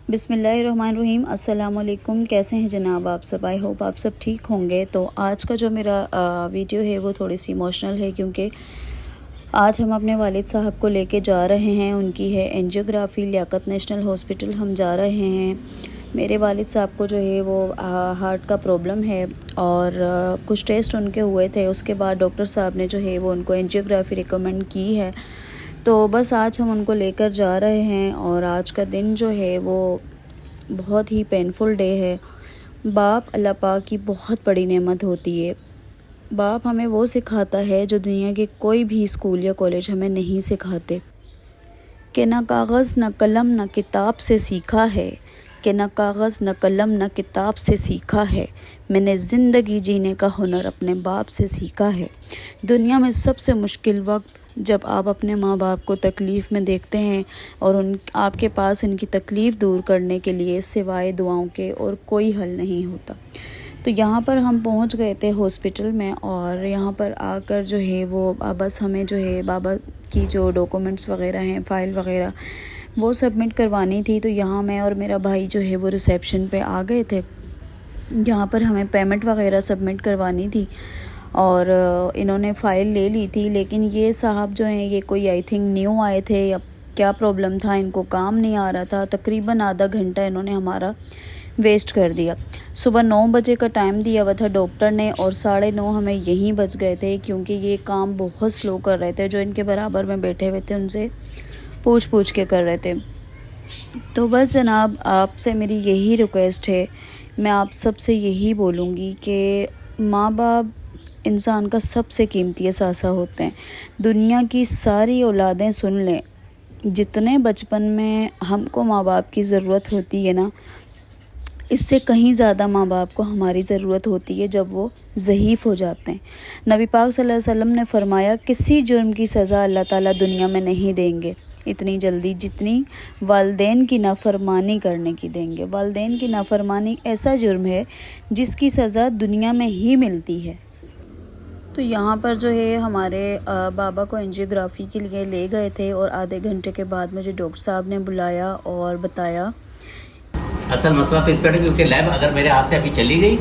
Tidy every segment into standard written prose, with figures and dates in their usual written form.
बिस्मिल्लाहिर्रहमानिर्रहीम। अस्सलाम वालेकुम। कैसे हैं जनाब आप सब? आई होप आप सब ठीक होंगे। तो आज का जो मेरा वीडियो है वो थोड़ी सी इमोशनल है, क्योंकि आज हम अपने वालिद साहब को लेके जा रहे हैं। उनकी है एंजियोग्राफी, लियाकत नेशनल हॉस्पिटल हम जा रहे हैं। मेरे वालिद साहब को जो है वो हार्ट का प्रॉब्लम है और कुछ टेस्ट उनके हुए थे। उसके बाद डॉक्टर साहब ने जो है वो उनको एंजियोग्राफी रिकमेंड की है। तो बस आज हम उनको लेकर जा रहे हैं और आज का दिन जो है वो बहुत ही पेनफुल डे है। बाप अल्लाह पाक की बहुत बड़ी नेमत होती है। बाप हमें वो सिखाता है जो दुनिया के कोई भी स्कूल या कॉलेज हमें नहीं सिखाते, कि न कागज़ न कलम न किताब से सीखा है, कि न कागज़ न कलम न किताब से सीखा है, मैंने ज़िंदगी जीने का हुनर अपने बाप से सीखा है। दुनिया में सबसे मुश्किल वक्त जब आप अपने माँ बाप को तकलीफ़ में देखते हैं और आपके पास इनकी तकलीफ़ दूर करने के लिए सिवाय दुआओं के और कोई हल नहीं होता। तो यहाँ पर हम पहुँच गए थे हॉस्पिटल में और यहाँ पर आकर जो है वो बस हमें जो है बाबा की जो डॉक्यूमेंट्स वगैरह हैं, फ़ाइल वगैरह वो सबमिट करवानी थी। तो यहाँ मैं और मेरा भाई जो है वो रिसेप्शन पे आ गए थे। यहाँ पर हमें पेमेंट वगैरह सबमिट करवानी थी और इन्होंने फ़ाइल ले ली थी। लेकिन ये साहब जो हैं ये कोई आई थिंक न्यू आए थे या क्या प्रॉब्लम था, इनको काम नहीं आ रहा था। तकरीबन आधा घंटा इन्होंने हमारा वेस्ट कर दिया। सुबह 9 बजे का टाइम दिया हुआ था डॉक्टर ने और 9:30 हमें यहीं बच गए थे, क्योंकि ये काम बहुत स्लो कर रहे थे। जो इनके बराबर में बैठे हुए थे उनसे पूछ के कर रहे थे। तो बस जनाब, आपसे मेरी यही रिक्वेस्ट है, मैं आप सबसे यही बोलूँगी कि माँ बाप इंसान का सबसे कीमती असासा होते हैं। दुनिया की सारी औलादें सुन लें, जितने बचपन में हमको माँ बाप की ज़रूरत होती है ना, इससे कहीं ज़्यादा माँ बाप को हमारी ज़रूरत होती है जब वो ज़ईफ़ हो जाते हैं। नबी पाक सल्लल्लाहु अलैहि वसल्लम ने फरमाया, किसी जुर्म की सज़ा अल्लाह ताला दुनिया में नहीं देंगे इतनी जल्दी जितनी वालिदैन की नाफरमानी करने की देंगे। वालिदैन की नाफरमानी ऐसा जुर्म है जिसकी सज़ा दुनिया में ही मिलती है। तो यहाँ पर जो है हमारे बाबा को एंजियोग्राफी के लिए ले गए थे और आधे घंटे के बाद मुझे डॉक्टर साहब ने बुलाया और बताया। असल मसला तो इस पर है क्योंकि लैब अगर मेरे हाथ से अभी चली गई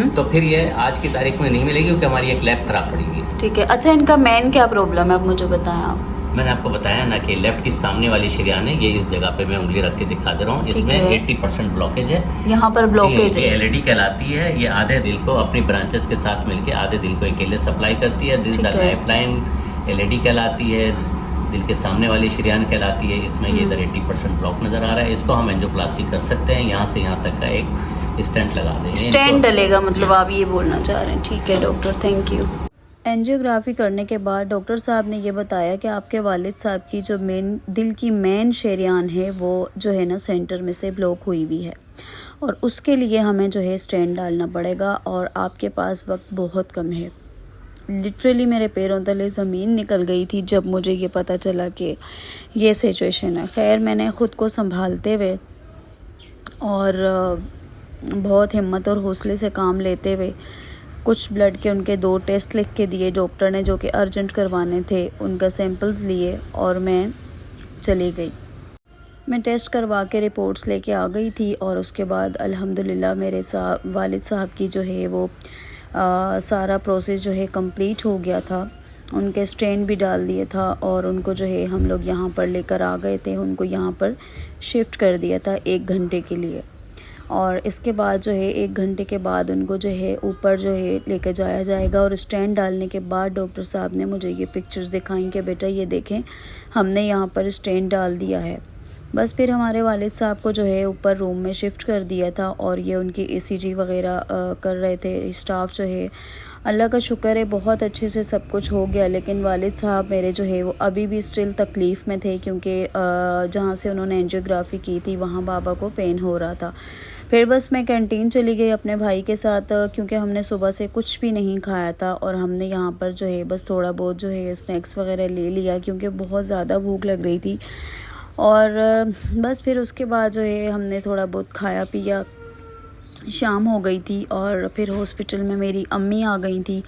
तो फिर ये आज की तारीख में नहीं मिलेगी, क्योंकि हमारी एक लैब खराब पड़ेगी। ठीक है। अच्छा, इनका मेन क्या प्रॉब्लम है, आप मुझे बताएं। आप मैंने आपको बताया ना कि लेफ्ट की सामने वाली शरीयान है, ये इस जगह पे मैं उंगली रख के दिखा दे रहा हूँ। इसमें 80% ब्लॉकेज है। यहाँ पर ब्लॉकेज है। ये एलईडी कहलाती है। ये आधे दिल को अपनी ब्रांचेस के साथ मिलकर आधे दिल को अकेले सप्लाई करती है। This the life line LED कहलाती है। दिल के सामने वाली शरीयान कहलाती है। इसमें ये इधर 80% ब्लॉक नज़र आ रहा है। इसको हम एंजियोप्लास्टी कर सकते हैं। यहाँ से यहाँ तक का एक स्टेंट लगा देंगे। स्टेंट डलेगा, मतलब आप ये बोलना चाह रहे हैं? ठीक है डॉक्टर, थैंक यू। एंजियोग्राफी करने के बाद डॉक्टर साहब ने ये बताया कि आपके वालिद साहब की जो दिल की मेन शरीयान है वो जो है ना सेंटर में से ब्लॉक हुई हुई है और उसके लिए हमें जो है स्टेंट डालना पड़ेगा और आपके पास वक्त बहुत कम है। लिटरली मेरे पैरों तले ज़मीन निकल गई थी जब मुझे ये पता चला कि ये सिचुएशन है। खैर, मैंने ख़ुद को संभालते हुए और बहुत हिम्मत और हौसले से काम लेते हुए कुछ ब्लड के उनके 2 टेस्ट लिख के दिए डॉक्टर ने, जो कि अर्जेंट करवाने थे। उनका सैंपल्स लिए और मैं चली गई। मैं टेस्ट करवा के रिपोर्ट्स लेके आ गई थी और उसके बाद अल्हम्दुलिल्लाह मेरे वालिद साहब की जो है वो सारा प्रोसेस जो है कंप्लीट हो गया था। उनके स्टेंट भी डाल दिए था और उनको जो है हम लोग यहाँ पर लेकर आ गए थे। उनको यहाँ पर शिफ्ट कर दिया था 1 घंटे के लिए और इसके बाद जो है 1 घंटे के बाद उनको जो है ऊपर जो है लेकर जाया जाएगा। और स्टेंट डालने के बाद डॉक्टर साहब ने मुझे ये पिक्चर्स दिखाई कि बेटा ये देखें, हमने यहाँ पर स्टेंट डाल दिया है। बस फिर हमारे वालिद साहब को जो है ऊपर रूम में शिफ्ट कर दिया था और ये उनकी ईसीजी वगैरह कर रहे थे स्टाफ जो है। अल्लाह का शुक्र है बहुत अच्छे से सब कुछ हो गया। लेकिन वालिद साहब मेरे जो है वो अभी भी स्टिल तकलीफ़ में थे, क्योंकि जहाँ से उन्होंने एंजियोग्राफी की थी वहाँ बाबा को पेन हो रहा था। फिर बस मैं कैंटीन चली गई अपने भाई के साथ, क्योंकि हमने सुबह से कुछ भी नहीं खाया था और हमने यहाँ पर जो है बस थोड़ा बहुत जो है स्नैक्स वगैरह ले लिया, क्योंकि बहुत ज़्यादा भूख लग रही थी। और बस फिर उसके बाद जो है हमने थोड़ा बहुत खाया पिया। शाम हो गई थी और फिर हॉस्पिटल में मेरी अम्मी आ गई थी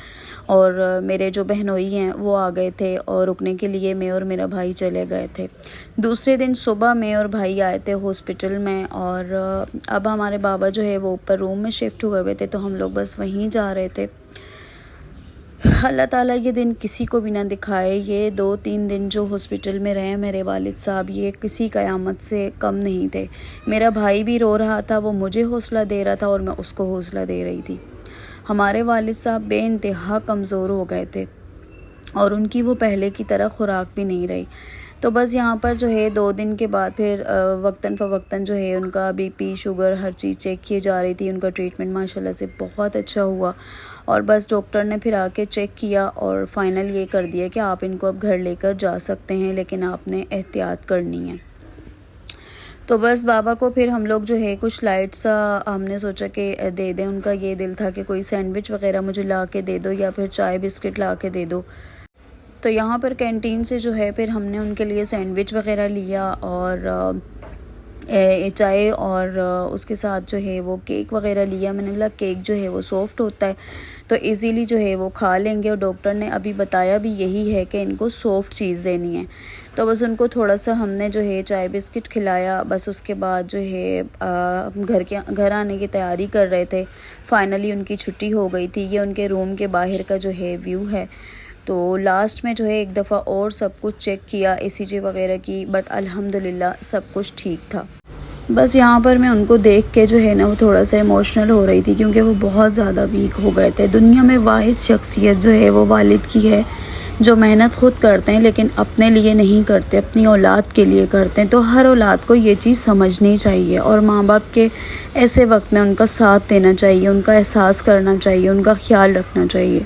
और मेरे जो बहनोई हैं वो आ गए थे और रुकने के लिए मैं और मेरा भाई चले गए थे। दूसरे दिन सुबह मैं और भाई आए थे हॉस्पिटल में, और अब हमारे बाबा जो है वो ऊपर रूम में शिफ्ट हुए हुए थे, तो हम लोग बस वहीं जा रहे थे। अल्लाह ताला ये दिन किसी को भी ना दिखाए। ये 2-3 दिन जो हॉस्पिटल में रहे मेरे वालिद साहब, ये किसी क़यामत से कम नहीं थे। मेरा भाई भी रो रहा था, वो मुझे हौसला दे रहा था और मैं उसको हौसला दे रही थी। हमारे वालिद साहब बेइंतहा कमज़ोर हो गए थे और उनकी वो पहले की तरह खुराक भी नहीं रही। तो बस यहाँ पर जो है 2 दिन के बाद फिर वक्तन फ़वक्तन जो है उनका बीपी, शुगर, हर चीज़ चेक की जा रही थी। उनका ट्रीटमेंट माशाल्लाह से बहुत अच्छा हुआ और बस डॉक्टर ने फिर आके चेक किया और फाइनल ये कर दिया कि आप इनको अब घर लेकर जा सकते हैं, लेकिन आपने एहतियात करनी है। तो बस बाबा को फिर हम लोग जो है कुछ लाइट सा हमने सोचा कि दे दें। उनका ये दिल था कि कोई सैंडविच वगैरह मुझे ला के दे दो या फिर चाय बिस्किट ला के दे दो। तो यहाँ पर कैंटीन से जो है फिर हमने उनके लिए सैंडविच वगैरह लिया और चाय और उसके साथ जो है वो केक वगैरह लिया। मैंने बोला केक जो है वो सॉफ्ट होता है तो इजीली जो है वो खा लेंगे, और डॉक्टर ने अभी बताया भी यही है कि इनको सॉफ्ट चीज़ देनी है। तो बस उनको थोड़ा सा हमने जो है चाय बिस्किट खिलाया। बस उसके बाद जो है घर आने की तैयारी कर रहे थे। फाइनली उनकी छुट्टी हो गई थी। ये उनके रूम के बाहर का जो है व्यू है। तो लास्ट में जो है एक दफ़ा और सब कुछ चेक किया, ECG वगैरह की, बट अल्हम्दुलिल्लाह सब कुछ ठीक था। बस यहाँ पर मैं उनको देख के जो है ना वो थोड़ा सा इमोशनल हो रही थी, क्योंकि वो बहुत ज़्यादा वीक हो गए थे। दुनिया में वाहिद शख्सियत जो है वो वालिद की है, जो मेहनत ख़ुद करते हैं लेकिन अपने लिए नहीं करते, अपनी औलाद के लिए करते हैं। तो हर औलाद को ये चीज़ समझनी चाहिए और माँ बाप के ऐसे वक्त में उनका साथ देना चाहिए, उनका एहसास करना चाहिए, उनका ख्याल रखना चाहिए।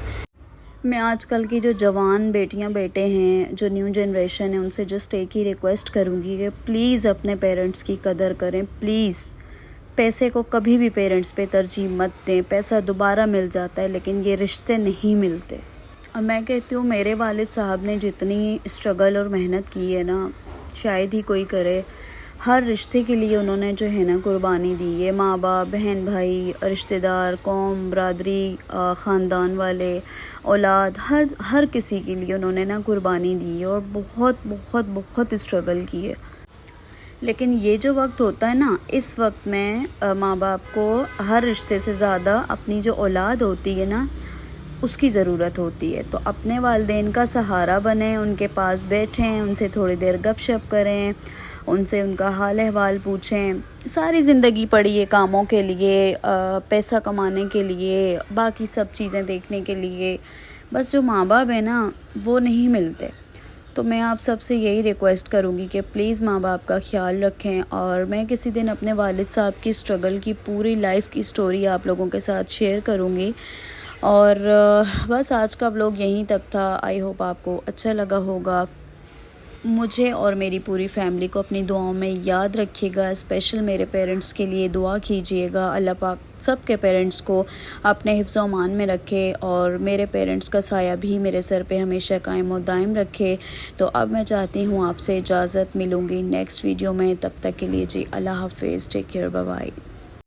मैं आजकल की जो जवान बेटियां बेटे हैं, जो न्यू जनरेशन है, उनसे जस्ट एक ही रिक्वेस्ट करूंगी कि प्लीज़ अपने पेरेंट्स की कदर करें। प्लीज़ पैसे को कभी भी पेरेंट्स पे तरजीह मत दें। पैसा दोबारा मिल जाता है लेकिन ये रिश्ते नहीं मिलते। अब मैं कहती हूँ मेरे वालिद साहब ने जितनी स्ट्रगल और मेहनत की है ना, शायद ही कोई करे। हर रिश्ते के लिए उन्होंने जो है ना कुर्बानी दी है। माँ बाप, बहन भाई, रिश्तेदार, कौम, बरादरी, ख़ानदान वाले, औलाद, हर किसी के लिए उन्होंने ना कुर्बानी दी है और बहुत बहुत बहुत स्ट्रगल की है। लेकिन ये जो वक्त होता है ना, इस वक्त में माँ बाप को हर रिश्ते से ज़्यादा अपनी जो औलाद होती है ना उसकी ज़रूरत होती है। तो अपने वालिदैन का सहारा बने, उनके पास बैठें, उनसे थोड़ी देर गपशप करें, उनसे उनका हाल अहवाल पूछें। सारी ज़िंदगी पड़ी है कामों के लिए, पैसा कमाने के लिए, बाकी सब चीज़ें देखने के लिए, बस जो माँ बाप है ना वो नहीं मिलते। तो मैं आप सबसे यही रिक्वेस्ट करूँगी कि प्लीज़ माँ बाप का ख्याल रखें। और मैं किसी दिन अपने वालिद साहब की स्ट्रगल की पूरी लाइफ की स्टोरी आप लोगों के साथ शेयर करूँगी। और बस आज का व्लॉग यहीं तक था। आई होप आपको अच्छा लगा होगा। मुझे और मेरी पूरी फैमिली को अपनी दुआओं में याद रखिएगा। स्पेशल मेरे पेरेंट्स के लिए दुआ कीजिएगा। अल्लाह पाक सब के पेरेंट्स को अपने हिफ्ज़ अमान में रखे और मेरे पेरेंट्स का साया भी मेरे सर पे हमेशा कायम और दायम रखे। तो अब मैं चाहती हूँ आपसे इजाज़त, मिलूँगी नेक्स्ट वीडियो में। तब तक के लिए जी अल्लाह हाफ़िज़, टेक केयर, बाय बाय।